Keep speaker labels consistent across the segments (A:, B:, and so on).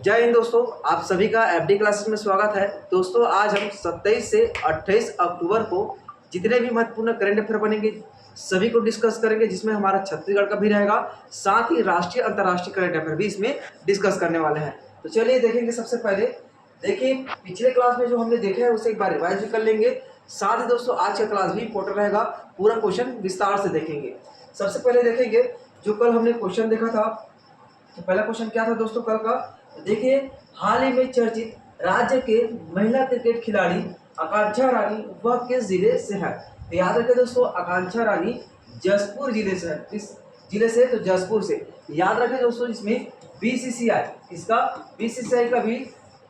A: जय हिंद दोस्तों, आप सभी का एफडी क्लासेस में स्वागत है। दोस्तों आज हम 27 से 28 अक्टूबर को जितने भी महत्वपूर्ण करंट अफेयर बनेंगे सभी को डिस्कस करेंगे, जिसमें हमारा छत्तीसगढ़ का भी रहेगा, साथ ही राष्ट्रीय अंतर्राष्ट्रीय करंट अफेयर भी इसमें डिस्कस करने वाले हैं। तो चलिए देखेंगे। सबसे पहले देखिए, पिछले क्लास में जो हमने देखा है उसे एक बार रिवाइज भी कर लेंगे। साथ ही दोस्तों आज का क्लास भी इंपॉर्टेंट रहेगा, पूरा क्वेश्चन विस्तार से देखेंगे। सबसे पहले देखेंगे जो कल हमने क्वेश्चन देखा था। तो पहला क्वेश्चन क्या था दोस्तों कल का, देखिए हाल ही में चर्चित राज्य के महिला क्रिकेट खिलाड़ी आकांक्षा रानी वह किस जिले से है। तो याद रखें दोस्तों, आकांक्षा रानी जसपुर जिले से है। किस जिले से? तो जसपुर से। याद रखें दोस्तों, इसमें बीसीसीआई, इसका बीसीसीआई का भी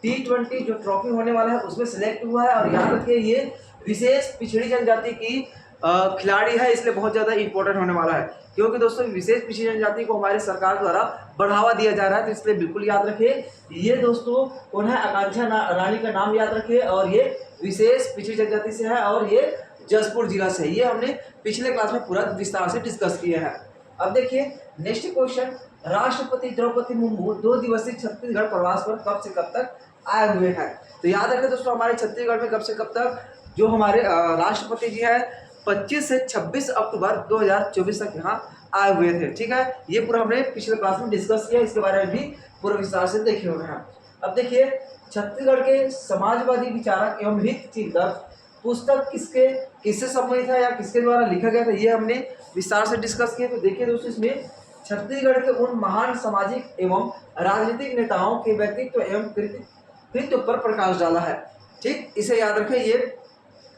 A: T20 जो ट्रॉफी होने वाला है उसमें सिलेक्ट हुआ है। और याद रखिए ये विशेष पिछड़ी जनजाति की खिलाड़ी है, इसलिए बहुत ज़्यादा इंपॉर्टेंट होने वाला है, क्योंकि दोस्तों विशेष पिछड़ी जनजाति को हमारे सरकार द्वारा बढ़ावा दिया जा रहा है। तो इसलिए बिल्कुल याद रखिए ये दोस्तों कौन है, आकांक्षा रानी का नाम याद रखिए। और ये विशेष पिछड़ी जनजाति से है और ये जसपुर जिला से है। ये हमने पिछले क्लास में पूरा विस्तार से डिस्कस किया है। अब देखिए नेक्स्ट क्वेश्चन, राष्ट्रपति द्रौपदी मुर्मू 2 दिवसीय छत्तीसगढ़ प्रवास पर कब से कब तक आए हुए हैं। तो याद रखें दोस्तों, हमारे छत्तीसगढ़ में कब से कब तक जो हमारे राष्ट्रपति जी है 25 से 26 अक्टूबर 2024 तक यहाँ आए हुए थे। ठीक है, ये पूरा हमने पिछले क्लास में डिस्कस किया, इसके बारे में भी पूरा विस्तार से देखे हुए हैं। अब देखिए छत्तीसगढ़ के समाजवादी विचारक एवं हित चिंतक पुस्तक किससे संबंधित है या किसके द्वारा लिखा गया था, ये हमने विस्तार से डिस्कस किया। तो देखिए दोस्तों, इसमें छत्तीसगढ़ के उन महान सामाजिक एवं राजनीतिक नेताओं के व्यक्तित्व एवं कृत्य पर प्रकाश डाला है। ठीक, इसे याद रखें, ये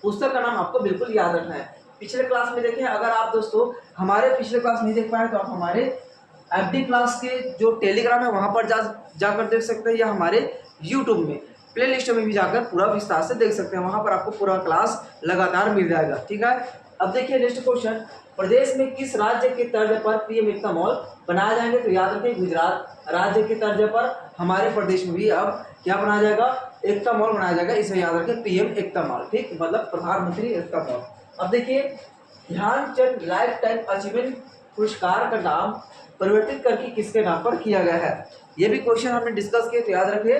A: पुस्तक का नाम आपको बिल्कुल याद रखना है। पिछले क्लास में देखें, अगर आप दोस्तों हमारे पिछले क्लास नहीं देख पाए तो आप हमारे एफडी क्लास के जो टेलीग्राम है वहां पर जाकर देख सकते हैं, या हमारे यूट्यूब में प्ले लिस्ट में भी जाकर पूरा विस्तार से देख सकते हैं। वहां पर आपको पूरा क्लास लगातार मिल जाएगा। ठीक है, अब देखिए नेक्स्ट क्वेश्चन, प्रदेश में किस राज्य के तर्ज पर पीएम एकता मॉल बनाए जाएंगे। तो याद रखें गुजरात राज्य के तर्ज पर हमारे प्रदेश में भी अब क्या बनाया जाएगा, एकता मॉल बनाया जाएगा। इसे याद रखें, पीएम एकता मॉल। ठीक, मतलब प्रधानमंत्री एकता मॉल। अब देखिए ध्यानचंद लाइफ टाइम अचीवमेंट पुरस्कार का नाम परिवर्तित करके किसके नाम पर किया गया है। ये भी क्वेश्चन हमने डिस्कस किए। तो याद रखिए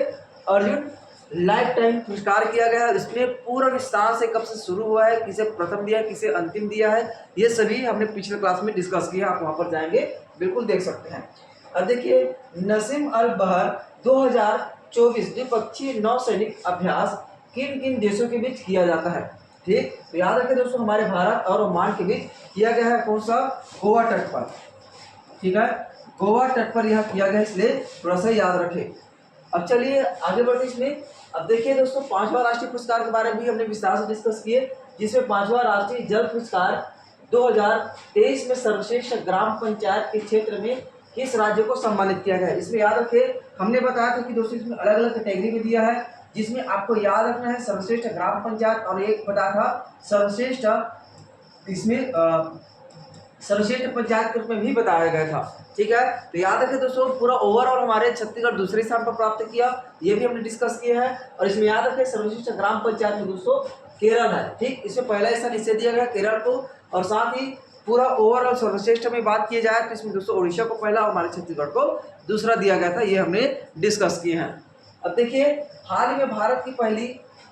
A: अर्जुन लाइफ टाइम पुरस्कार किया गया है। इसमें पूरा विस्तार से कब से शुरू हुआ है, किसे प्रथम दिया है, किसे अंतिम दिया है, ये सभी हमने पिछले क्लास में डिस्कस किया। आप वहां पर जाएंगे बिल्कुल देख सकते हैं। अब देखिए नसीम अल बहर 2024 द्विपक्षीय नौसैनिक अभ्यास किन किन देशों के बीच किया जाता है। ठीक, तो याद रखें दोस्तों, हमारे भारत और ओमान के बीच किया गया है। कौन सा? गोवा तट पर। ठीक है, गोवा तट पर यह किया गया, इसलिए थोड़ा सा याद रखें। अब चलिए आगे बढ़ते इसमें। अब देखिए दोस्तों 5वां राष्ट्रीय पुरस्कार के बारे में भी हमने विस्तार से डिस्कस किए, जिसमें 5वां राष्ट्रीय जल पुरस्कार 2023 में सर्वश्रेष्ठ ग्राम पंचायत के क्षेत्र में किस राज्य को सम्मानित किया गया है। इसमें याद रखें हमने बताया था कि दोस्तों इसमें अलग अलग कैटेगरी में दिया है, जिसमें आपको याद रखना है सर्वश्रेष्ठ ग्राम पंचायत और एक बताया था सर्वश्रेष्ठ, इसमें सर्वश्रेष्ठ पंचायत के रूप में भी बताया गया था। ठीक है, तो याद रखें दोस्तों पूरा ओवरऑल हमारे छत्तीसगढ़ दूसरे स्थान पर प्राप्त किया, ये भी हमने डिस्कस किया है। और इसमें याद रखें सर्वश्रेष्ठ ग्राम पंचायत में दोस्तों केरल है। ठीक, इसमें पहला स्थान इससे दिया गया केरल को, और साथ ही पूरा ओवरऑल सर्वश्रेष्ठ में बात की जाए तो इसमें दोस्तों उड़ीसा को पहला और हमारे छत्तीसगढ़ को दूसरा दिया गया था, ये हमने डिस्कस किए हैं। अब देखिए हाल ही में भारत की पहली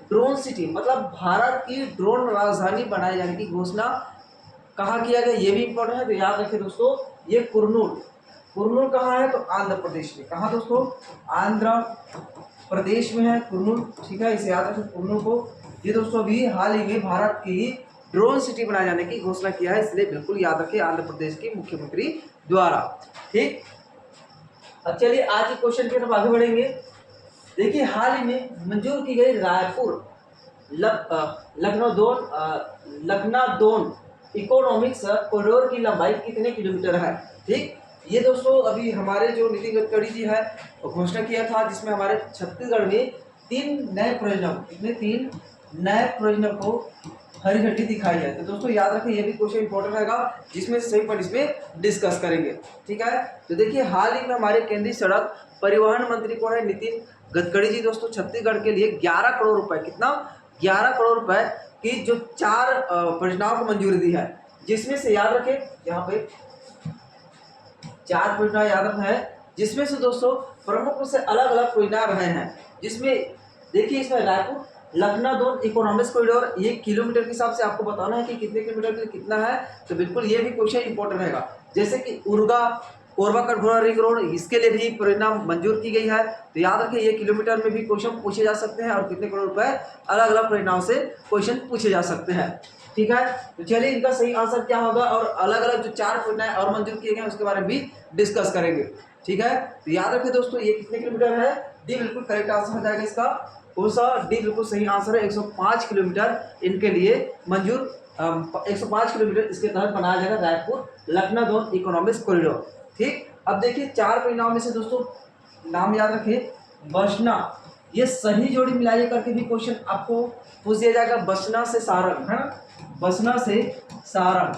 A: ड्रोन सिटी, मतलब भारत की ड्रोन राजधानी बनाए जाने की घोषणा कहाँ किया गया, ये भी इंपॉर्टेंट है। तो याद रखिए दोस्तों ये कुरनूल कहाँ है, तो आंध्र प्रदेश में। कहाँ दोस्तों? आंध्र प्रदेश में है कुरनूल। ठीक है, इसे याद रखें कुरनूल को। ये दोस्तों अभी हाल ही में भारत की ड्रोन सिटी बनाए जाने की घोषणा किया है, इसलिए बिल्कुल याद रखें आंध्र प्रदेश के मुख्यमंत्री द्वारा। ठीक, अब चलिए आज के क्वेश्चन की तरफ आगे बढ़ेंगे। देखिए हाल ही में मंजूर की गई रायपुर लखनऊ इकोनॉमिक्स कॉरिडोर की लंबाई कितने किलोमीटर है। ठीक, ये दोस्तों अभी हमारे जो नितिन गडकरी जी है घोषणा किया था, जिसमें हमारे छत्तीसगढ़ में 3 नए परियोजनाओं को हरी झंडी दिखाई है। तो दोस्तों याद रखें ये भी क्वेश्चन इंपॉर्टेंट रहेगा, जिसमें सही पर इसमें डिस्कस करेंगे। ठीक है, तो देखिए हाल ही में हमारे केंद्रीय सड़क परिवहन मंत्री कौन है, नितिन गडकरी जी दोस्तों छत्तीसगढ़ के लिए 11 करोड़ रुपए, कितना 11 करोड़ रुपए की जो 4 परियोजनाओं को मंजूरी दी है, जिसमें से याद रखें यहाँ पे 4 परियोजना याद रखना है, जिसमें से दोस्तों प्रमुख रूप से अलग अलग परिणाम रहे हैं, जिसमें देखिए इसमें रायपुर लखनऊ दोन इकोनॉमिक कॉरिडोर, ये किलोमीटर के हिसाब से आपको बताना है कि कितने किलोमीटर के लिए कितना है, तो बिल्कुल ये भी क्वेश्चन इंपॉर्टेंट रहेगा। जैसे कि उर्गा कोरबा कटघोरा रिंग रोड, इसके लिए भी परिणाम मंजूर की गई है, तो याद रखिए ये किलोमीटर में भी क्वेश्चन पूछे जा सकते हैं और कितने करोड़ रुपए अलग अलग परिणाम से क्वेश्चन पूछे जा सकते हैं। ठीक है, तो चलिए इनका सही आंसर क्या होगा और अलग अलग जो 4 परिणाम और मंजूर किए गए उसके बारे में भी डिस्कस करेंगे। ठीक है, तो याद रखिए दोस्तों ये कितने किलोमीटर है, डी बिल्कुल करेक्ट आंसर हो जाएगा इसका। कौन सा, डी बिल्कुल सही आंसर है। 105 किलोमीटर इनके लिए मंजूर, 105 किलोमीटर इसके तहत बनाया जाएगा रायपुर लखनऊ दोन इकोनॉमिक कॉरिडोर। ठीक, अब देखिए 4 परिणाम में से दोस्तों नाम याद रखिए, बसना, ये सही जोड़ी मिलाइए करके भी क्वेश्चन आपको पूछ दिया जाएगा। बसना से सारंग है ना, बसना से सारंग,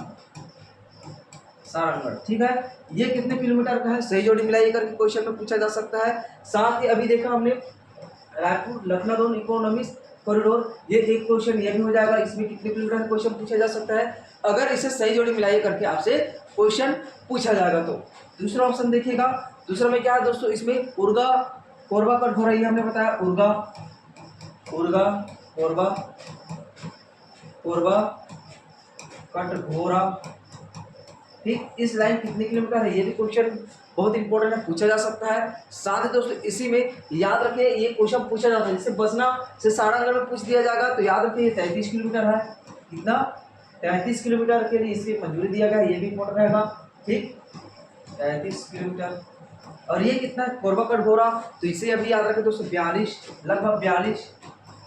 A: सारंगगढ़। ठीक है, ये कितने किलोमीटर का है, सही जोड़ी मिलाइए करके क्वेश्चन में पूछा जा सकता है। साथ ही अभी देखा हमने रायपुर लखनऊ दोन इकोनॉमिक कॉरिडोर, ये एक क्वेश्चन ये भी हो जाएगा, इसमें कितने किलोमीटर क्वेश्चन पूछा जा सकता है अगर इसे सही जोड़ी मिलाइए करके आपसे क्वेश्चन पूछा जाएगा। तो दूसरा ऑप्शन देखिएगा, दूसरा में क्या है दोस्तों, इसमें उर्गा कोरबा कटघोरा, ये हमने बताया उर्गा कोरबा कटघोरा। ठीक, इस लाइन कितने किलोमीटर है, ये भी क्वेश्चन बहुत इंपॉर्टेंट है, पूछा जा सकता है। साथ ही दोस्तों इसी में याद रखिए ये क्वेश्चन पूछा जाता है, जैसे बसना से सारंगगढ़ में पूछ दिया जाएगा, तो याद रखिए 33 किलोमीटर है। कितना, 33 किलोमीटर के लिए इसकी मंजूरी दिया गया, ये भी इंपॉर्टेंट रहेगा। ठीक, 33 किलोमीटर। और ये कितना कोरबा कटघोरा, तो इसे अभी याद रखें दोस्तों 42, लगभग 42।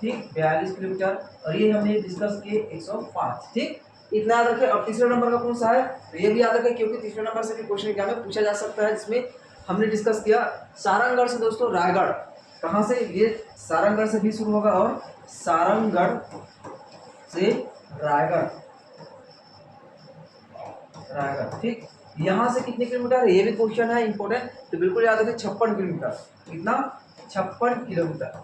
A: ठीक, 42 किलोमीटर, और ये हमने डिस्कस किए 105। ठीक, इतना याद रखें। अब तीसरे नंबर का कौन सा है, तो ये भी याद रखें क्योंकि तीसरे नंबर से भी क्वेश्चन एग्जाम में पूछा जा सकता है, जिसमें हमने डिस्कस किया सारंगगढ़ से दोस्तों रायगढ़, कहाँ से, ये सारंगगढ़ से भी शुरू होगा और सारंगगढ़ से रायगढ़। ठीक, यहाँ से कितने किलोमीटर है, ये भी क्वेश्चन है इंपॉर्टेंट, तो बिल्कुल याद रखें 56 किलोमीटर। कितना, 56 किलोमीटर।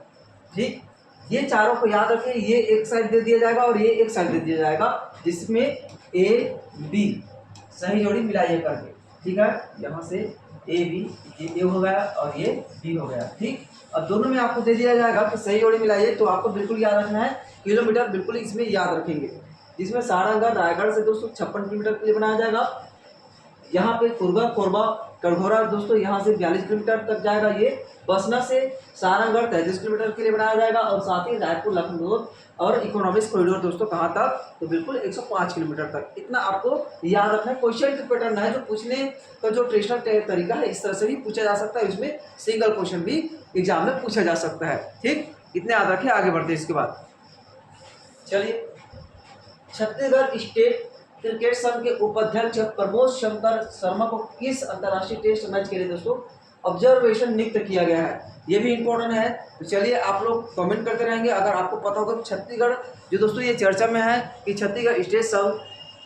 A: ठीक, ये चारों को याद रखें, ये एक साइड दे दिया जाएगा और ये एक साइड दे दिया जाएगा, जिसमें ए बी सही जोड़ी मिलाइए करके। ठीक है, यहाँ से ए बी, ये ए हो गया और ये बी हो गया। ठीक, अब दोनों में आपको दे दिया जाएगा कि सही जोड़ी मिलाइए, तो आपको बिल्कुल याद रखना है किलोमीटर, बिल्कुल इसमें याद रखेंगे, जिसमें सारंगगढ़ रायगढ़ से दोस्तों 56 किलोमीटर के लिए बनाया जाएगा। यहाँ पे कोरबा कटघोरा दोस्तों यहाँ से 42 किलोमीटर तक जाएगा, ये बसना से सारंगगढ़ 33 किलोमीटर के लिए बनाया जाएगा, और साथ ही रायपुर लखनऊ और इकोनॉमिक कॉरिडोर दोस्तों कहाँ तक, तो बिल्कुल 105 किलोमीटर तक। इतना आपको याद रखना है। क्वेश्चन का पैटर्न है जो पूछने का जो ट्रेडिशनल तरीका है, इस तरह से भी पूछा जा सकता है, इसमें सिंगल क्वेश्चन भी एग्जाम में पूछा जा सकता है। ठीक, इतने याद रखें, आगे बढ़ते हैं इसके बाद। चलिए, छत्तीसगढ़ स्टेट क्रिकेट संघ के उपाध्यक्ष प्रमोद शंकर शर्मा को किस अंतर्राष्ट्रीय टेस्ट मैच के लिए दोस्तों ऑब्जर्वेशन नियुक्त किया गया है, ये भी इंपॉर्टेंट है। तो चलिए आप लोग कमेंट करते रहेंगे अगर आपको पता होगा। छत्तीसगढ़ जो दोस्तों ये चर्चा में है कि छत्तीसगढ़ स्टेट संघ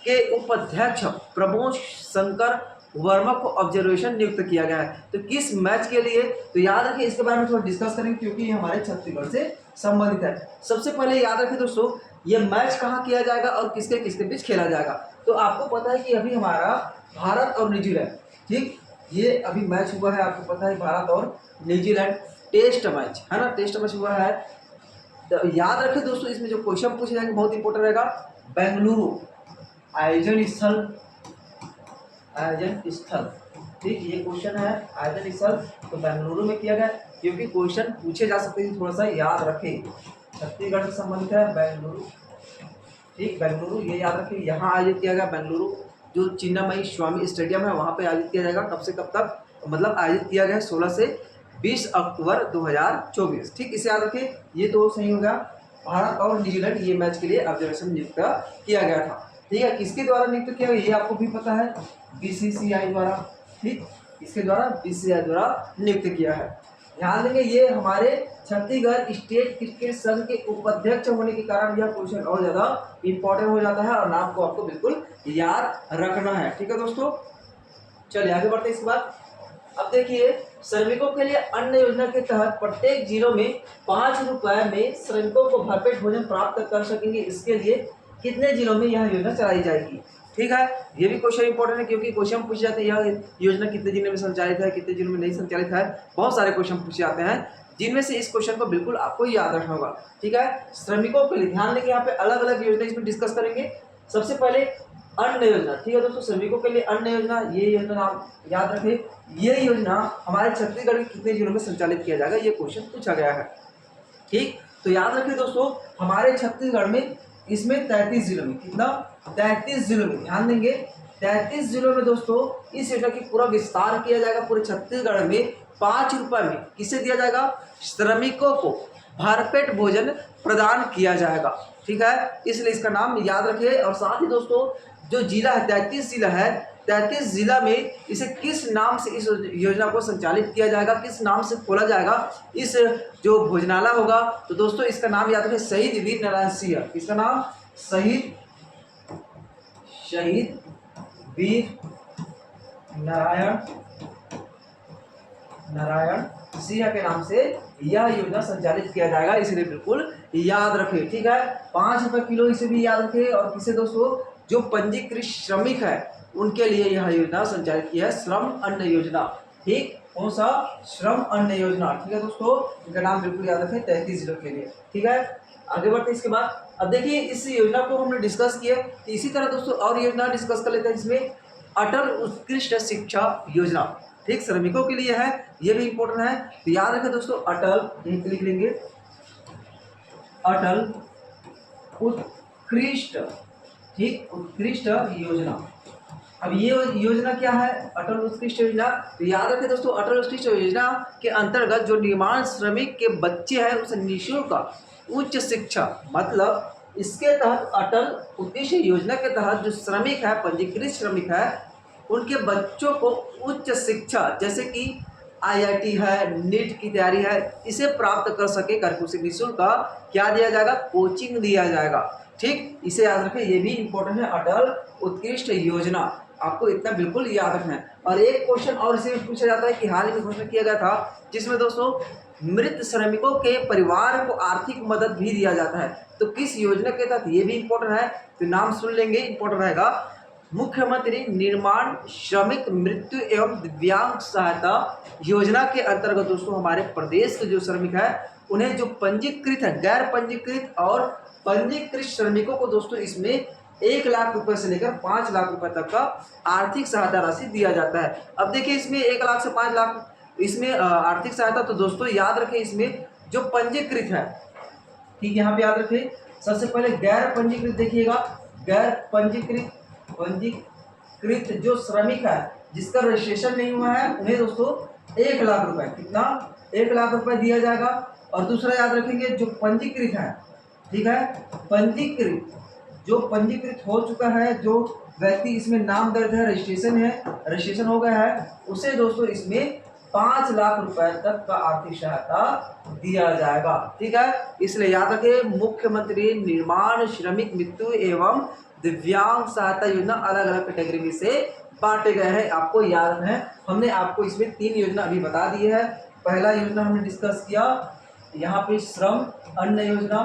A: के उपाध्यक्ष प्रमोद शंकर वर्मा को ऑब्जर्वेशन नियुक्त किया गया है, तो किस मैच के लिए, तो याद रखिए इसके बारे में थोड़ा डिस्कस करेंगे क्योंकि ये हमारे छत्तीसगढ़ से संबंधित है। सबसे पहले याद रखिए दोस्तों ये मैच कहाँ किया जाएगा और किसके किसके बीच खेला जाएगा। तो आपको पता है कि अभी हमारा भारत और न्यूजीलैंड, ठीक, ये अभी मैच हुआ है, आपको पता है भारत और न्यूजीलैंड टेस्ट मैच है ना, टेस्ट मैच हुआ है। तो याद रखें दोस्तों इसमें जो क्वेश्चन पूछे जाएंगे बहुत इंपॉर्टेंट रहेगा। बेंगलुरु आयोजन स्थल, ठीक, ये क्वेश्चन है आयोजन स्थल, तो बेंगलुरु में किया गया, क्योंकि क्वेश्चन पूछे जा सकते हैं, थोड़ा सा याद रखें। छत्तीसगढ़ से संबंधित है बेंगलुरु, ठीक, बेंगलुरु ये याद रखें, यहाँ आयोजित किया गया बेंगलुरु, जो चिन्नामयी स्वामी स्टेडियम है वहाँ पे आयोजित किया जाएगा। कब से कब तक, मतलब आयोजित किया गया है 16 से 20 अक्टूबर 2024। ठीक, इसे याद रखें। ये तो सही होगा। भारत और न्यूजीलैंड ये मैच के लिए ऑब्जर्वेशन नियुक्त किया गया था। ठीक है, किसके द्वारा नियुक्त किया गया ये आपको भी पता है, बीसीसीआई द्वारा। ठीक, इसके द्वारा बीसीसीआई द्वारा नियुक्त किया है। ध्यान देंगे ये हमारे छत्तीसगढ़ स्टेट क्रिकेट संघ के उपाध्यक्ष होने के कारण यह क्वेश्चन और ज़्यादा इंपॉर्टेंट हो जाता है और नाम को आपको बिल्कुल याद रखना है। ठीक है दोस्तों, चलिए आगे बढ़ते हैं इसके बाद। अब देखिए, श्रमिकों के लिए अन्न योजना के तहत प्रत्येक जिलों में 5 रुपए में श्रमिकों को भरपेट भोजन प्राप्त कर सकेंगे, इसके लिए कितने जिलों में यह योजना चलाई जाएगी। ठीक है, ये भी क्वेश्चन इंपॉर्टेंट है क्योंकि क्वेश्चन पूछे जाते हैं यह योजना कितने जिलों में संचालित है, कितने जिलों में नहीं संचालित है। बहुत सारे क्वेश्चन पूछे जाते हैं जिनमें से इस क्वेश्चन को बिल्कुल आपको याद रखना होगा। ठीक है, श्रमिकों के लिए ध्यान दें कि यहाँ पे अलग अलग योजना इसमें डिस्कस करेंगे। सबसे पहले अन्न योजना। ठीक है दोस्तों, श्रमिकों के लिए अन्न योजना, ये योजना आप याद रखें। ये योजना हमारे छत्तीसगढ़ के कितने जिलों में संचालित किया जाएगा, ये क्वेश्चन पूछा गया है। ठीक, तो याद रखें दोस्तों, हमारे छत्तीसगढ़ में इसमें 33 जिलों में, कितना 33 जिलों में, ध्यान देंगे 33 जिलों में दोस्तों इस योजना की पूरा विस्तार किया जाएगा। पूरे छत्तीसगढ़ में 5 रुपए में किसे दिया जाएगा, श्रमिकों को भरपेट भोजन प्रदान किया जाएगा। ठीक है, इसलिए इसका नाम याद रखिए। और साथ ही दोस्तों जो जिला है 33 जिला है, 33 जिला में इसे किस नाम से इस योजना को संचालित किया जाएगा, किस नाम से खोला जाएगा इस जो भोजनालय होगा, तो दोस्तों इसका नाम याद रखें शहीद वीर नारायण सिंह। इसका नाम शहीद वीर नारायण सिंह के नाम से यह योजना संचालित किया जाएगा, इसलिए बिल्कुल याद रखें। ठीक है, 5 रुपए किलो इसे भी याद रखें। और किसे दोस्तों, जो पंजीकृत श्रमिक है उनके लिए यह योजना संचालित की है, श्रम अन्न योजना। ठीक, कौन सा, श्रम अन्न योजना। ठीक है दोस्तों, इनका नाम बिल्कुल याद रखें 33 जिलों के लिए। ठीक है, आगे बढ़ते हैं। इसके बाद अब देखिए इस योजना को हमने डिस्कस किया, तो इसी तरह दोस्तों और योजना डिस्कस कर लेते हैं। इसमें अटल उत्कृष्ट शिक्षा योजना, ठीक, श्रमिकों के लिए है, ये भी इंपॉर्टेंट है। तो याद रखें दोस्तों, अटल, लिख लेंगे अटल उत्कृष्ट, ठीक, उत्कृष्ट योजना। अब ये योजना क्या है, अटल उत्कृष्ट योजना। तो याद रखें दोस्तों, अटल उत्कृष्ट योजना के अंतर्गत जो निर्माण श्रमिक के बच्चे हैं उसे निःशुल्क उच्च शिक्षा, मतलब इसके तहत अटल उत्कृष्ट योजना के तहत जो श्रमिक है, पंजीकृत श्रमिक है, उनके बच्चों को उच्च शिक्षा जैसे कि IIT है, नीट की तैयारी है, इसे प्राप्त कर सके करके उसे निःशुल्क क्या दिया जाएगा, कोचिंग दिया जाएगा। ठीक, इसे याद रखें, ये भी इंपॉर्टेंट है, अटल उत्कृष्ट योजना, आपको इतना बिल्कुल याद रखना है। और एक क्वेश्चन और इसे पूछा जाता है कि हाल ही में घोषणा किया गया था जिसमें दोस्तों मृत श्रमिकों के परिवार को आर्थिक मदद भी दिया जाता है, तो किस योजना के तहत, ये भी इंपॉर्टेंट है, तो नाम सुन लेंगे, इंपॉर्टेंट रहेगा। मुख्यमंत्री निर्माण श्रमिक मृत्यु एवं दिव्यांग सहायता योजना के अंतर्गत दोस्तों हमारे प्रदेश के जो श्रमिक है उन्हें जो पंजीकृत है, गैर पंजीकृत और पंजीकृत श्रमिकों को दोस्तों इसमें 1 लाख रुपए से लेकर 5 लाख रुपए तक का आर्थिक सहायता राशि दिया जाता है। अब देखिए इसमें 1 लाख से 5 लाख इसमें आर्थिक सहायता, तो दोस्तों याद रखें इसमें जो पंजीकृत है, ठीक, यहाँ पे याद रखें। सबसे पहले गैर पंजीकृत देखिएगा, गैर पंजीकृत जो श्रमिक है जिसका रजिस्ट्रेशन नहीं हुआ है उन्हें दोस्तों 1 लाख रुपए, कितना, 1 लाख रुपए दिया जाएगा। और दूसरा याद रखेंगे जो पंजीकृत है, ठीक है, जो पंजीकृत हो चुका है, जो व्यक्ति इसमें नाम दर्ज है, रजिस्ट्रेशन हो गया है, उसे दोस्तों इसमें 5 लाख रुपए तक का आर्थिक सहायता दिया जाएगा। ठीक है, इसलिए याद रखें मुख्यमंत्री निर्माण श्रमिक मृत्यु एवं दिव्यांग सहायता योजना अलग अलग कैटेगरी में से बांटे गए हैं, आपको याद है। हमने आपको इसमें 3 योजना अभी बता दी है। पहला योजना हमने डिस्कस किया यहाँ पे श्रम अन्न योजना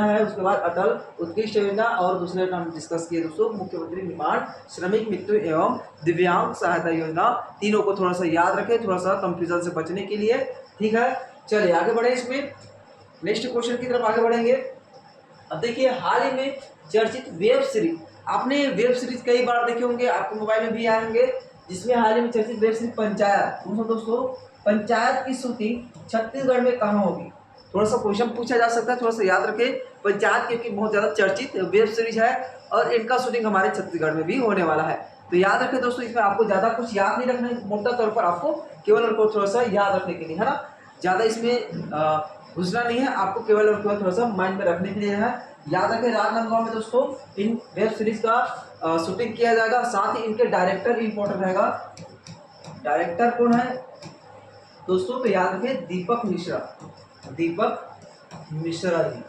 A: है, उसके बाद अटल उत्कृष्ट योजना, और दूसरे योजना हम डिस्कस किए दोस्तों मुख्यमंत्री निर्माण श्रमिक मृत्यु एवं दिव्यांग सहायता योजना। तीनों को थोड़ा सा याद रखें, थोड़ा सा कंफ्यूजन से बचने के लिए। ठीक है, चलिए आगे बढ़े, इसमें नेक्स्ट क्वेश्चन की तरफ आगे बढ़ेंगे। अब देखिए हाल ही में चर्चित वेब सीरीज, आपने वेब सीरीज कई बार देखे होंगे, आपके मोबाइल में भी आएंगे, जिसमें हाल ही में चर्चित वेब सीरीज पंचायत। दोस्तों पंचायत की शूटिंग छत्तीसगढ़ में कहाँ होगी, थोड़ा सा क्वेश्चन पूछा जा सकता है, थोड़ा सा याद रखें। पंचायत क्योंकि बहुत ज़्यादा चर्चित वेब सीरीज है और इनका शूटिंग हमारे छत्तीसगढ़ में भी होने वाला है, तो याद रखें दोस्तों। इसमें आपको ज़्यादा कुछ याद नहीं रखना है, मोटा तौर पर आपको केवल और थोड़ा सा याद रखने के लिए, है ना, ज़्यादा इसमें घुसना नहीं है, आपको केवल और थोड़ा सा माइंड में रखने के लिए है। याद रखें राजनांदगांव में दोस्तों इन वेब सीरीज का शूटिंग किया जाएगा, साथ ही इनके डायरेक्टर इंपॉर्टेंट रहेगा। डायरेक्टर कौन है दोस्तों, तो याद रखें दीपक मिश्रा जी।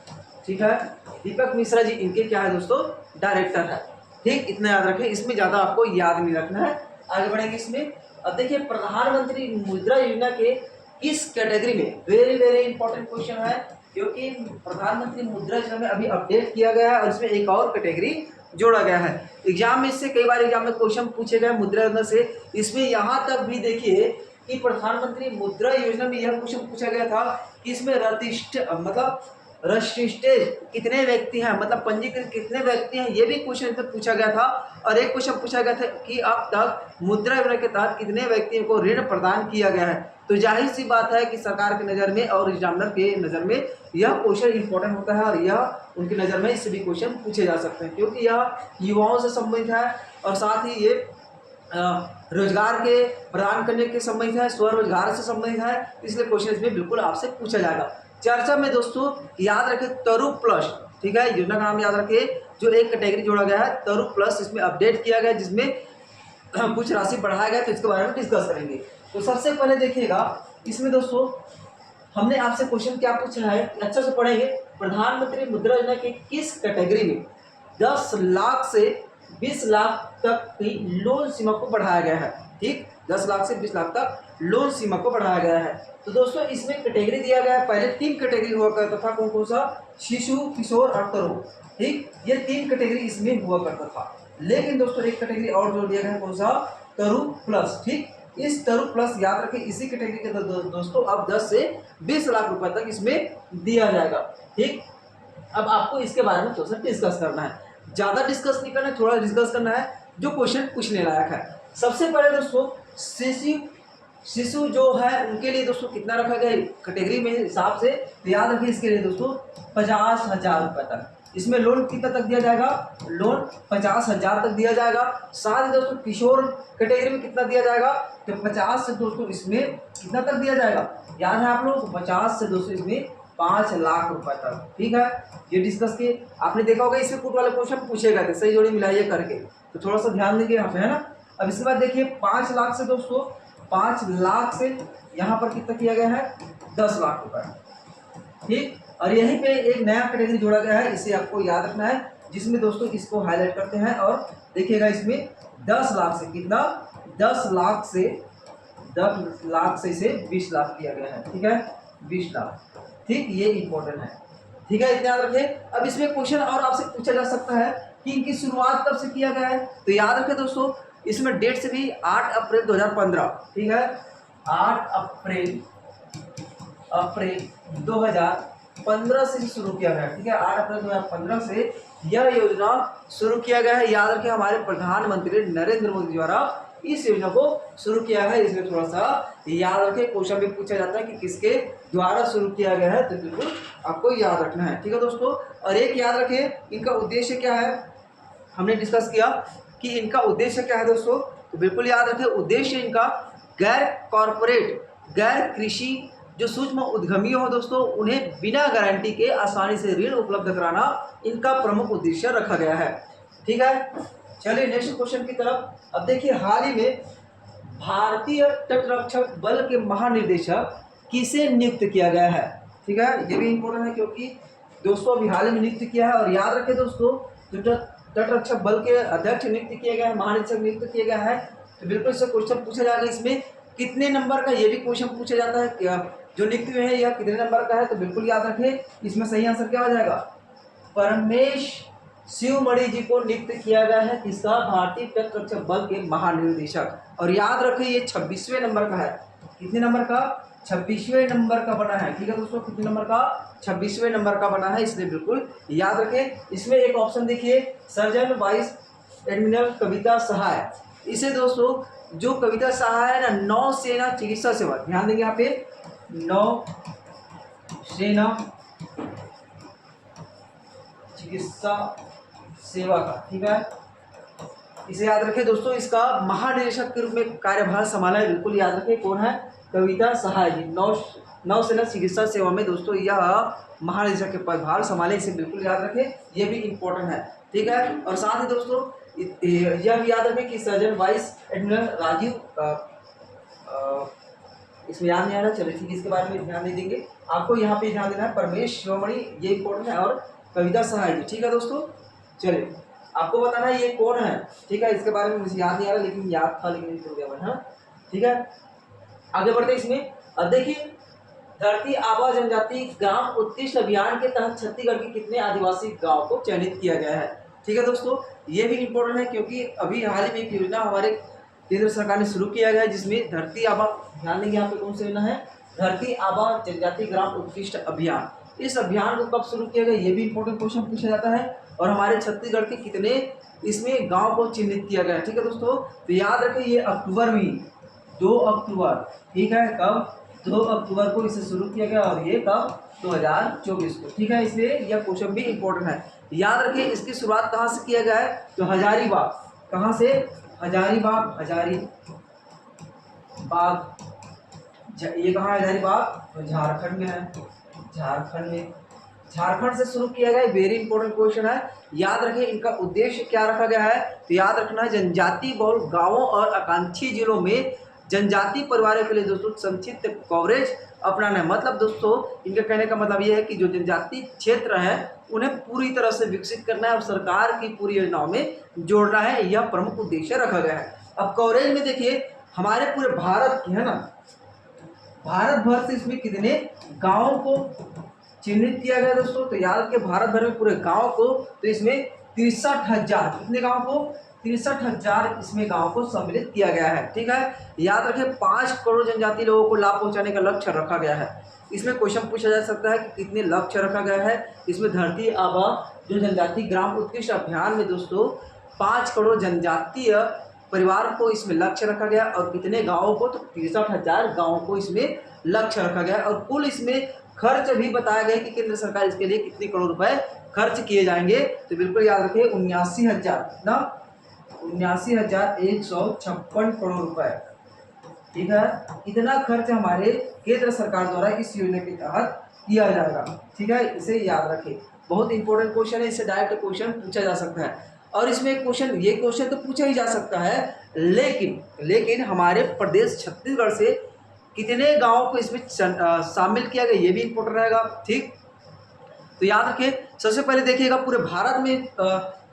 A: ठीक है, दीपक मिश्रा जी इनके क्या है दोस्तों, डायरेक्टर है। ठीक, इतना याद रखें, इसमें ज़्यादा आपको याद नहीं रखना है। आगे बढ़ेंगे इसमें। अब देखिए प्रधानमंत्री मुद्रा योजना के किस कैटेगरी में, वेरी इंपॉर्टेंट क्वेश्चन है, क्योंकि प्रधानमंत्री मुद्रा योजना में अभी अपडेट किया गया है और इसमें एक और कैटेगरी जोड़ा गया है। एग्जाम में इससे कई बार एग्जाम में क्वेश्चन पूछे गए मुद्रा योजना से। इसमें यहाँ तक भी देखिए कि प्रधानमंत्री मुद्रा योजना में यह क्वेश्चन पूछा गया था कि इसमें रजिस्टर्ड कितने व्यक्ति हैं, मतलब पंजीकृत कितने व्यक्ति हैं, ये भी क्वेश्चन इसमें पूछा गया था। और एक क्वेश्चन पूछा गया था कि अब तक मुद्रा योजना के तहत कितने व्यक्तियों को ऋण प्रदान किया गया है। तो जाहिर सी बात है कि सरकार की नज़र में और एग्जामिनर के नज़र में यह क्वेश्चन इंपॉर्टेंट होता है और यह उनकी नज़र में इससे भी क्वेश्चन पूछे जा सकते हैं, क्योंकि यह युवाओं से संबंधित है और साथ ही ये रोजगार के प्रदान करने के संबंधित है, स्वरोजगार से संबंधित है, इसलिए क्वेश्चन इसमें बिल्कुल आपसे पूछा जाएगा। चर्चा में दोस्तों याद रखें तरु प्लस, ठीक है, योजना का नाम याद रखें। जो एक कैटेगरी जोड़ा गया है तरु प्लस, इसमें अपडेट किया गया जिसमें कुछ राशि बढ़ाया गया, तो इसके बारे में डिस्कस करेंगे। तो सबसे पहले देखिएगा इसमें दोस्तों हमने आपसे क्वेश्चन क्या पूछा है, अच्छा से पढ़ेंगे। प्रधानमंत्री मुद्रा योजना के किस कैटेगरी में 10 लाख से 20 लाख तक की लोन सीमा को बढ़ाया गया है? ठीक, 10 लाख से 20 लाख तक लोन सीमा को बढ़ाया गया है। तो दोस्तों इसमें कैटेगरी दिया गया है, पहले 3 कैटेगरी हुआ करता था, कौन कौन सा? शिशु, किशोर और तरुण। ठीक, ये 3 कैटेगरी इसमें हुआ करता था। लेकिन दोस्तों एक कैटेगरी और जोड़ दिया गया है, कौन सा? तरु प्लस। ठीक, इस तरु प्लस याद रखें इसी कैटेगरी के दोस्तों अब 10 से 20 लाख रुपए तक इसमें दिया जाएगा। ठीक, अब आपको इसके बारे में थोड़ा सा डिस्कस करना है, ज़्यादा डिस्कस नहीं करना है, थोड़ा डिस्कस करना है जो क्वेश्चन पूछने लायक है। सबसे पहले दोस्तों शिशु जो है उनके लिए दोस्तों कितना रखा गया कैटेगरी में हिसाब से, तो याद रखिए इसके लिए दोस्तों 50,000 रुपये तक इसमें लोन कितना तक दिया जाएगा? लोन 50,000 तक दिया जाएगा। साथ ही दोस्तों किशोर कैटेगरी में कितना दिया जाएगा? तो 50 से दोस्तों इसमें कितना तक दिया जाएगा? याद है आप लोग 50 से दोस्तों इसमें 5 लाख रुपए तक। ठीक है, ये डिस्कस किए। आपने देखा होगा इसमें कुछ वाले क्वेश्चन पूछे गए थे, सही जोड़ी मिलाइए करके, तो थोड़ा सा ध्यान देंगे यहाँ पे, है ना। अब इसके बाद देखिए 5 लाख से दोस्तों 5 लाख से यहाँ पर कितना किया गया है? 10 लाख रुपए। ठीक, और यहीं पे एक नया कैटेगरी जोड़ा गया है, इसे आपको याद रखना है, जिसमें दोस्तों इसको हाईलाइट करते हैं और देखिएगा इसमें 10 लाख से कितना? 10 लाख से इसे 20 लाख किया गया है। ठीक है, 20 लाख। ठीक, ये इंपॉर्टेंट है। ठीक है, इतना याद रखें। अब इसमें क्वेश्चन और आपसे पूछा जा सकता है कि इनकी शुरुआत कब से किया गया है, तो याद रखें दोस्तों इसमें डेट से भी 8 अप्रैल 2015। ठीक है, 8 अप्रैल 2015 से शुरू किया गया। ठीक है, 8 अप्रैल 2015 से यह योजना शुरू किया गया है। याद रखें हमारे प्रधानमंत्री नरेंद्र मोदी द्वारा इस योजना को शुरू किया है। इसमें थोड़ा सा याद रखें, क्वेश्चन भी पूछा जाता है कि किसके द्वारा शुरू किया गया है, तो बिल्कुल आपको याद रखना है। ठीक है दोस्तों, और एक याद रखें इनका उद्देश्य क्या है, हमने डिस्कस किया कि इनका उद्देश्य क्या है दोस्तों, तो बिल्कुल याद रखें उद्देश्य इनका गैर कॉरपोरेट, गैर कृषि जो सूक्ष्म उद्यमी हो दोस्तों, उन्हें बिना गारंटी के आसानी से ऋण उपलब्ध कराना इनका प्रमुख उद्देश्य रखा गया है। ठीक है, चलिए नेक्स्ट क्वेश्चन की तरफ। अब देखिए हाल ही में भारतीय तटरक्षक बल के महानिदेशक किसे नियुक्त किया गया है? ठीक है, ये भी इंपॉर्टेंट है क्योंकि दोस्तों अभी हाल ही में नियुक्त किया है। और याद रखें दोस्तों जो तटरक्षक बल के अध्यक्ष नियुक्त किए गए हैं, महानिदेशक नियुक्त किया गया है, तो बिल्कुल से क्वेश्चन पूछा जाएगा इसमें कितने नंबर का, ये भी क्वेश्चन पूछा जाता है क्या जो नियुक्त हुए हैं यह कितने नंबर का है, तो बिल्कुल याद रखें इसमें सही आंसर क्या हो जाएगा? परमेश शिवमणि जी को नियुक्त किया गया है, किसका? भारतीय तटरक्षक बल के महानिदेशक। और याद रखें ये 26वें नंबर का है। कितने नंबर का? 26वें नंबर का बना है। ठीक है दोस्तों, कितने नंबर का? 26वें नंबर का बना है, इसलिए बिल्कुल याद रखें। इसमें एक ऑप्शन देखिए सर्जन वाइस एडमिरल कविता सहाय, इसे दोस्तों जो कविता सहाय है ना, नौसेना चिकित्सा सेवा, ध्यान देंगे यहाँ पे नौसेना चिकित्सा सेवा का। ठीक है, इसे याद रखें दोस्तों, इसका महानिदेशक के रूप में कार्यभार संभाला है, बिल्कुल याद रखें कौन है? कविता सहाय जी। नौसेना चिकित्सा सेवा में दोस्तों यह महानिदेशक के पदभार संभाले, इसे बिल्कुल याद रखें, ये भी इंपॉर्टेंट है। ठीक है, और साथ ही दोस्तों यह भी याद रखें कि सर्जन वाइस एडमिरल राजीव इसमें याद नहीं आ रहा, चलिए ठीक है, इसके बारे में ध्यान नहीं देंगे, आपको यहाँ पे ध्यान देना है परमेश शिवमणि, ये इंपॉर्टेंट है, और कविता सहाय जी। ठीक है दोस्तों, चलिए आपको बताना है ये कौन है। ठीक है, इसके बारे में मुझे याद नहीं आ रहा, लेकिन याद था, लेकिन भूल गया मैं, हाँ। ठीक है, आगे बढ़ते इसमें। अब देखिए धरती आबा जनजाति ग्राम उत्कृष्ट अभियान के तहत छत्तीसगढ़ के कितने आदिवासी गांव को चयनित किया गया है? ठीक है दोस्तों, ये भी इम्पोर्टेंट है क्योंकि अभी हाल ही में एक योजना हमारे केंद्र सरकार ने शुरू किया गया है जिसमें धरती आबा, ध्यान देंगे यहाँ पे कौन सी योजना है, धरती आबा जनजाति ग्राम उत्कृष्ट अभियान। इस अभियान को कब शुरू किया गया, ये भी इंपॉर्टेंट क्वेश्चन पूछा जाता है। और हमारे छत्तीसगढ़ के कितने इसमें गांव को चिन्हित किया गया है, ठीक है दोस्तों। तो याद रखें ये अक्टूबर में 2 अक्टूबर, ठीक है, कब 2 अक्टूबर को इसे शुरू किया गया और ये कब 2024 को, ठीक है। इसलिए यह क्वेश्चन भी इम्पोर्टेंट है। याद रखिए इसकी शुरुआत कहाँ से किया गया है, तो हजारीबाग, कहाँ से, हजारीबाग, ये कहाँ है हजारीबाग, तो झारखंड में है, झारखंड से शुरू किया गया। वेरी इंपॉर्टेंट क्वेश्चन है। याद रखिए इनका उद्देश्य क्या रखा गया है, तो याद रखना है जनजाति बहुल गांवों और आकांक्षी जिलों में जनजाति परिवारों के लिए दोस्तों संक्षिप्त कवरेज अपनाना है। मतलब दोस्तों इनके कहने का मतलब ये है कि जो जनजाति क्षेत्र है उन्हें पूरी तरह से विकसित करना है और सरकार की पूरी योजनाओं में जोड़ना है, यह प्रमुख उद्देश्य रखा गया है। अब कवरेज में देखिए हमारे पूरे भारत की है ना, भारत भर से इसमें कितने गांवों को चिन्हित किया गया दोस्तों, तो याद रखिए भारत भर में पूरे गांव को, तो इसमें 63,000, कितने गांव को, 63,000 इसमें गांव को सम्मिलित किया गया है, ठीक है। याद रखें 5 करोड़ जनजाति लोगों को लाभ पहुंचाने का लक्ष्य रखा गया है। इसमें क्वेश्चन पूछा जा सकता है कि कितने लक्ष्य रखा गया है। इसमें धरती आबा जो जनजाति ग्राम उत्कृष्ट अभियान में दोस्तों 5 करोड़ जनजातीय परिवार को इसमें लक्ष्य रखा गया और कितने गाँवों को, तो 63,000 गाँवों को इसमें लक्ष्य रखा गया और कुल इसमें खर्च भी बताया गया कि केंद्र सरकार इसके लिए कितने करोड़ रुपए खर्च किए जाएंगे, तो बिल्कुल याद रखिए 79,000, कितना, 79,156 करोड़ रुपए, ठीक है। इतना खर्च हमारे केंद्र सरकार द्वारा इस योजना के तहत किया जाएगा, ठीक है। इसे याद रखें, बहुत इंपॉर्टेंट क्वेश्चन है, इससे डायरेक्ट क्वेश्चन पूछा जा सकता है। और इसमें ये क्वेश्चन तो पूछा ही जा सकता है, लेकिन हमारे प्रदेश छत्तीसगढ़ से कितने गांवों को इसमें शामिल किया गया, ये भी इंपॉर्टेंट रहेगा, ठीक। तो याद रखें सबसे पहले देखिएगा पूरे भारत में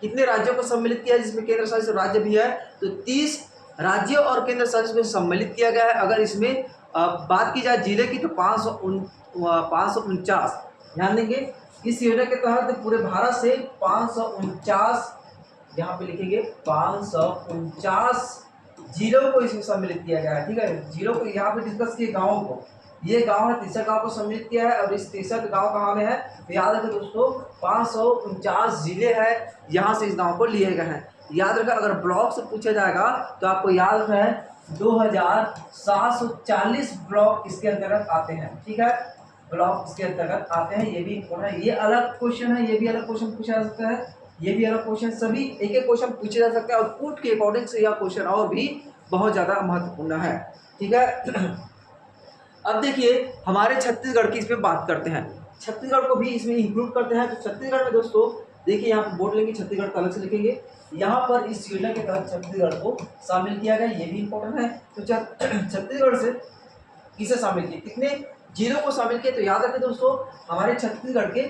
A: कितने राज्यों को सम्मिलित किया है, जिसमें केंद्र शासित राज्य भी है, तो 30 राज्यों और केंद्र शासित को सम्मिलित किया गया है। अगर इसमें बात की जाए जिले की तो 549, ध्यान देंगे इस योजना के तहत पूरे भारत से 549, यहाँ पे लिखेंगे 549 जिलों को इसमें सम्मिलित किया गया है, ठीक है। जिलों को यहाँ पे डिस्कस किए, गाँवों को, ये गांव है 63 गांव को सम्मिलित किया है और इस 63 गांव कहाँ में है, तो याद रखें दोस्तों 549 जिले हैं, यहाँ से इस गांव को लिए गए हैं। याद रखें अगर ब्लॉक से पूछा जाएगा तो आपको याद रखना है 2740 ब्लॉक इसके अंतर्गत आते हैं, ठीक है, ब्लॉक इसके अंतर्गत आते हैं। ये भी इम्पोर्टेंट है, ये अलग क्वेश्चन है, ये भी अलग क्वेश्चन पूछा जा सकता है, ये भी अलग क्वेश्चन, सभी एक एक क्वेश्चन पूछे जा सकते हैं और पुट के अकॉर्डिंग से यह क्वेश्चन और भी बहुत ज़्यादा महत्वपूर्ण है, ठीक है। अब देखिए हमारे छत्तीसगढ़ की इसमें बात करते हैं, छत्तीसगढ़ को भी इसमें इंक्लूड करते हैं। तो छत्तीसगढ़ में दोस्तों देखिए यहाँ पर बोर्ड लेंगे, छत्तीसगढ़ का अलग से लिखेंगे, यहाँ पर इस योजना के तहत छत्तीसगढ़ को शामिल किया गया, ये भी इंपॉर्टेंट है। तो छत्तीसगढ़ से किसे शामिल किया, कितने जिलों को शामिल किया, तो याद रखें दोस्तों हमारे छत्तीसगढ़ के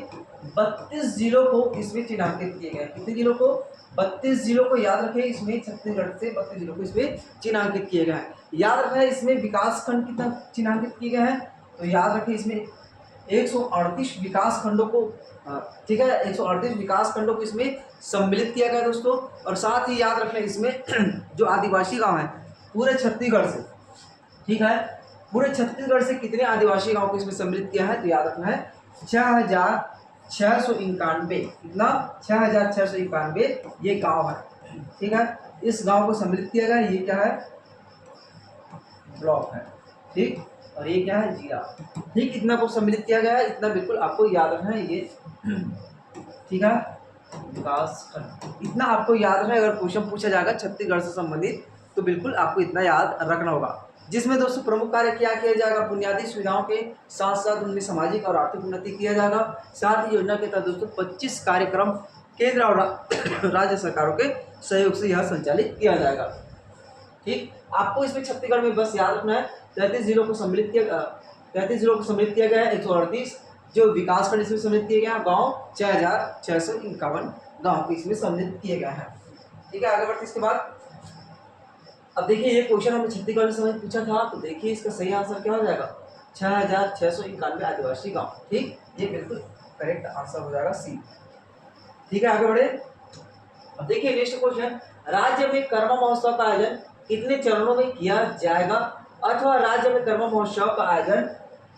A: 32 जिलों को इसमें चिन्हांकित किए गए। कितने जिलों को, 32 जिलों को याद रखें, इसमें छत्तीसगढ़ से 32 जिलों को इसमें चिन्हांकित किए गए हैं। याद रखें इसमें विकास खंड कितना चिन्हांकित किए गए हैं, तो याद रखें इसमें 138 विकास खंडों को, ठीक है, 138 विकास खंडों को इसमें सम्मिलित किया गया दोस्तों। और साथ ही याद रखना इसमें जो आदिवासी गांव है पूरे छत्तीसगढ़ से, ठीक है, पूरे छत्तीसगढ़ से कितने आदिवासी गांव को इसमें सम्मिलित किया है, तो याद रखना है 6,691, कितना, 6,691 ये गांव है, ठीक है। इस गांव को सम्मिलित किया गया, ये क्या है, ब्लॉक है, ठीक, और ये क्या है, जिला, ठीक। इतना को सम्मिलित किया गया है, इतना बिल्कुल आपको याद रखना है, ये ठीक है, विकास खंड, इतना आपको याद रखना है। अगर क्वेश्चन पूछा जाएगा छत्तीसगढ़ से संबंधित तो बिल्कुल आपको इतना याद रखना होगा। जिसमें दोस्तों प्रमुख कार्य क्या किया जाएगा, बुनियादी सुविधाओं के साथ साथ उनमें सामाजिक और आर्थिक उन्नति किया जाएगा। साथ ही योजना के तहत दोस्तों 25 कार्यक्रम केंद्र और राज्य सरकारों के सहयोग से यह संचालित किया जाएगा, ठीक। आपको इसमें छत्तीसगढ़ में बस याद रखना है 33 जिलों को सम्मिलित किया गया है, 138 जो विकास खंड इसमें सम्मिलित किए गए हैं, गाँव 6,651 गाँव को इसमें सम्मिलित किए गए हैं, ठीक है। आगे बढ़ते इसके बाद अब देखिए ये क्वेश्चन हमें छत्तीसगढ़ से पूछा था, तो देखिए इसका सही आंसर क्या हो जाएगा, 6,691 आदिवासी गांव, ठीक, ये बिल्कुल करेक्ट आंसर हो जाएगा सी, ठीक है। आगे बढ़े, अब देखिए नेक्स्ट क्वेश्चन, राज्य में कर्म महोत्सव का आयोजन कितने चरणों में किया जाएगा, अथवा राज्य में कर्म महोत्सव का आयोजन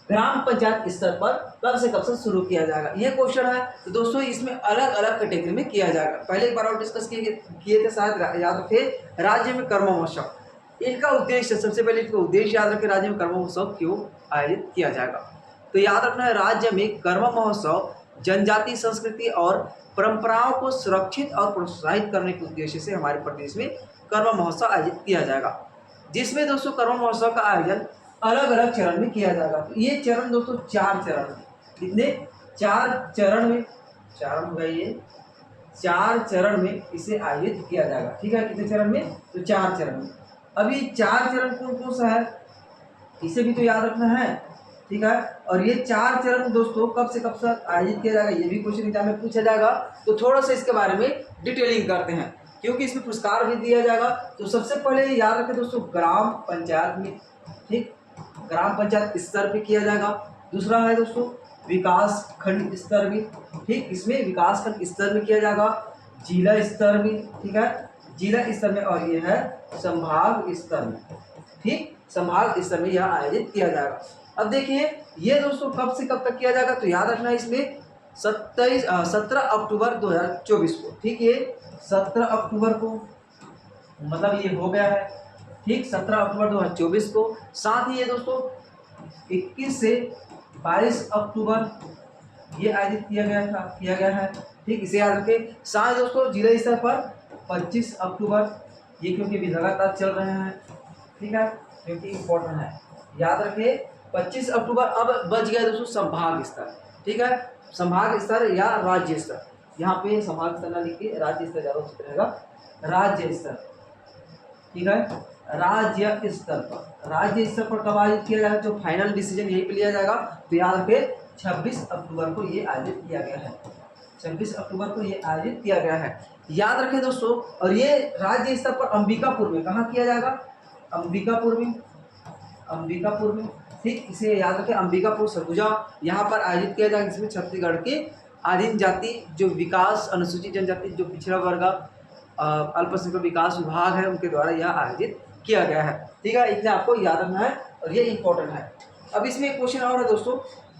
A: ग्राम पंचायत स्तर पर कब से कब से शुरू किया जाएगा, ये क्वेश्चन है। तो दोस्तों इसमें अलग अलग कैटेगरी में किया जाएगा। पहले एक बार और डिस्कस किए थे शायद याद रखे, राज्य में कर्म महोत्सव, इनका उद्देश्य, सबसे पहले इसका उद्देश्य याद रखें, राज्य में कर्म महोत्सव क्यों आयोजित किया जाएगा। तो याद रखना है, राज्य में कर्म महोत्सव जनजाति संस्कृति और परंपराओं को सुरक्षित और प्रोत्साहित करने के उद्देश्य से हमारे प्रदेश में कर्म महोत्सव आयोजित किया जाएगा, जिसमें दोस्तों कर्म महोत्सव का आयोजन अलग अलग चरण में किया जाएगा। तो ये चरण दोस्तों 4 चरण में, कितने 4 चरण में, चरण हो गए ये 4 चरण में इसे आयोजित किया जाएगा। ठीक है, कितने चरण में, तो 4 चरण में। अभी 4 चरण कौन कौन सा है, इसे भी तो याद रखना है। ठीक है, और ये 4 चरण दोस्तों कब से कब तक आयोजित किया जाएगा, ये भी क्वेश्चन एग्जाम में पूछा जाएगा। तो थोड़ा सा इसके बारे में डिटेलिंग करते हैं, क्योंकि इसमें पुरस्कार भी दिया जाएगा। तो सबसे पहले याद रखें दोस्तों, ग्राम पंचायत में, ठीक, ग्राम पंचायत स्तर पे किया जाएगा। दूसरा है दोस्तों विकास खंड स्तर में, ठीक, इसमें विकास खंड स्तर में किया जाएगा, जिला स्तर में, ठीक है, जिला स्तर में, और ये है संभाग स्तर में, ठीक, संभाग स्तर में यह आयोजित किया जाएगा। अब देखिए ये दोस्तों कब से कब तक किया जाएगा, तो याद रखना है इसमें 17 अक्टूबर 2024 को, ठीक, ये 17 अक्टूबर को, मतलब ये हो गया है, ठीक, 17 अक्टूबर 2024 को। साथ ही ये दोस्तों 21 से 22 अक्टूबर ये आयोजित किया गया है, ठीक, इसे याद रखें। साथ ही दोस्तों जिला स्तर पर 25 अक्टूबर, ये क्योंकि भी लगातार चल रहे हैं, ठीक है, क्योंकि इम्पोर्टेंट है, याद रखें 25 अक्टूबर। अब बच गया दोस्तों संभाग स्तर, ठीक है, संभाग स्तर या राज्य स्तर, यहाँ पे संभाग स्तर ना लिख के राज्य स्तर ज़्यादा उचित रहेगा, राज्य स्तर, ठीक है, राज्य स्तर पर, राज्य स्तर पर कब आयोजित किया जाएगा, जो फाइनल डिसीजन यहीं पे लिया जाएगा। तो याद रखें 26 अक्टूबर को ये आयोजित किया गया है, 26 अक्टूबर को ये आयोजित किया गया है, याद रखें दोस्तों। और ये राज्य स्तर पर अंबिकापुर में, कहाँ किया जाएगा, अंबिकापुर में, अंबिकापुर में, ठीक, इसे याद रखें, अंबिकापुर सरगुजा यहाँ पर आयोजित किया जाएगा, जिसमें छत्तीसगढ़ के आदिम जाति जो विकास, अनुसूचित जनजाति, जो पिछड़ा वर्ग, अल्पसंख्यक विकास विभाग है, उनके द्वारा यह आयोजित किया गया है। ठीक है, इतना आपको याद रखना है और ये इंपॉर्टेंट है। अब इसमें एक क्वेश्चन और है दोस्तों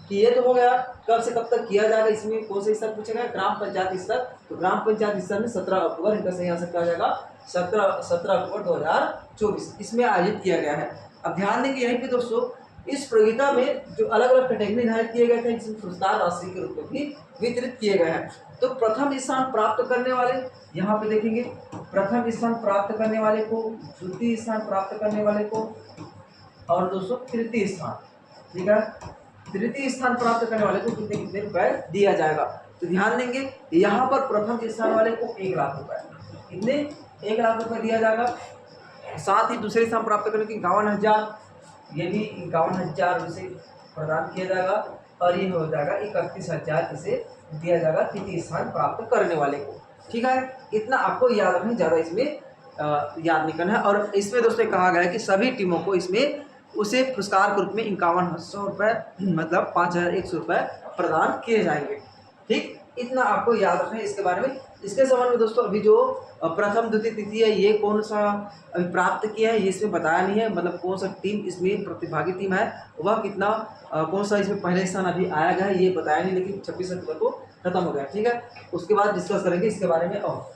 A: कि ये तो हो गया कब से कब तक किया जाएगा, इसमें कौन से स्तर पूछा गया, ग्राम पंचायत स्तर। तो ग्राम पंचायत स्तर में 17 अक्टूबर, इनका सही आंसर क्या हो जाएगा, 17 अक्टूबर 2024 इसमें आयोजित किया गया है। अब ध्यान देंगे यहीं पे दोस्तों, इस प्रतियोगिता में जो अलग अलग कैटेगरी निर्धारित किए गए थे, जिसमें पुरस्कार राशि के रूप में भी वितरित किए गए हैं। तो प्रथम स्थान प्राप्त करने वाले, यहाँ पे देखेंगे, प्रथम स्थान प्राप्त करने वाले को, द्वितीय स्थान प्राप्त करने वाले को, और दोस्तों तृतीय स्थान, ठीक है, तृतीय स्थान प्राप्त करने वाले को कितने कितने रुपए दिया जाएगा। तो ध्यान देंगे यहाँ पर प्रथम स्थान वाले को 1 लाख रुपए, कितने, 1 लाख रुपए दिया जाएगा। साथ ही दूसरे स्थान प्राप्त करने की 51,000, ये भी 51,000 इसे प्रदान किया जाएगा, और ये हो जाएगा 31,000 इसे दिया जाएगा तृतीय स्थान प्राप्त करने वाले को। ठीक है, इतना आपको याद रखना, ज़्यादा इसमें याद नहीं करना है। और इसमें दोस्तों कहा गया है कि सभी टीमों को इसमें उसे पुरस्कार के रूप में 5100 रुपये, मतलब 5100 रुपये प्रदान किए जाएंगे। ठीक, इतना आपको याद रखना है इसके बारे में। इसके संबंध में दोस्तों अभी जो प्रथम द्वितीय तृतीय ये कौन सा अभी प्राप्त किया है, ये इसमें बताया नहीं है, मतलब कौन सा टीम इसमें प्रतिभागी टीम है, वह कितना कौन सा इसमें पहले स्थान अभी आया गया है, ये बताया नहीं, लेकिन 26 अक्टूबर को खत्म हो गया। ठीक है, उसके बाद डिस्कस करेंगे इसके बारे में। और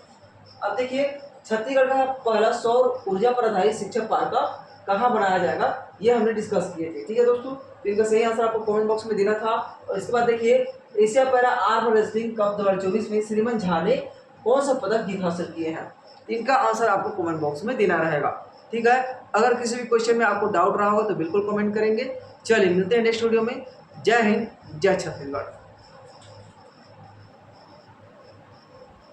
A: अब देखिए छत्तीसगढ़ का पहला सौर ऊर्जा पर आधारित शिक्षक पार्क कहाँ बनाया जाएगा, ये हमने डिस्कस किए थे। ठीक है दोस्तों, तो इनका सही आंसर आपको कमेंट बॉक्स में देना था। और इसके बाद देखिए Asia para arm wrestling cup 2024 में श्रीमान झा ने कौन सा पदक जीत हासिल किए हैं, इनका आंसर आपको कमेंट बॉक्स में देना रहेगा। ठीक है, अगर किसी भी क्वेश्चन में आपको डाउट रहा होगा तो बिल्कुल कमेंट करेंगे। चलिए मिलते हैं नेक्स्ट वीडियो में। जय हिंद, जय छत्तीसगढ़।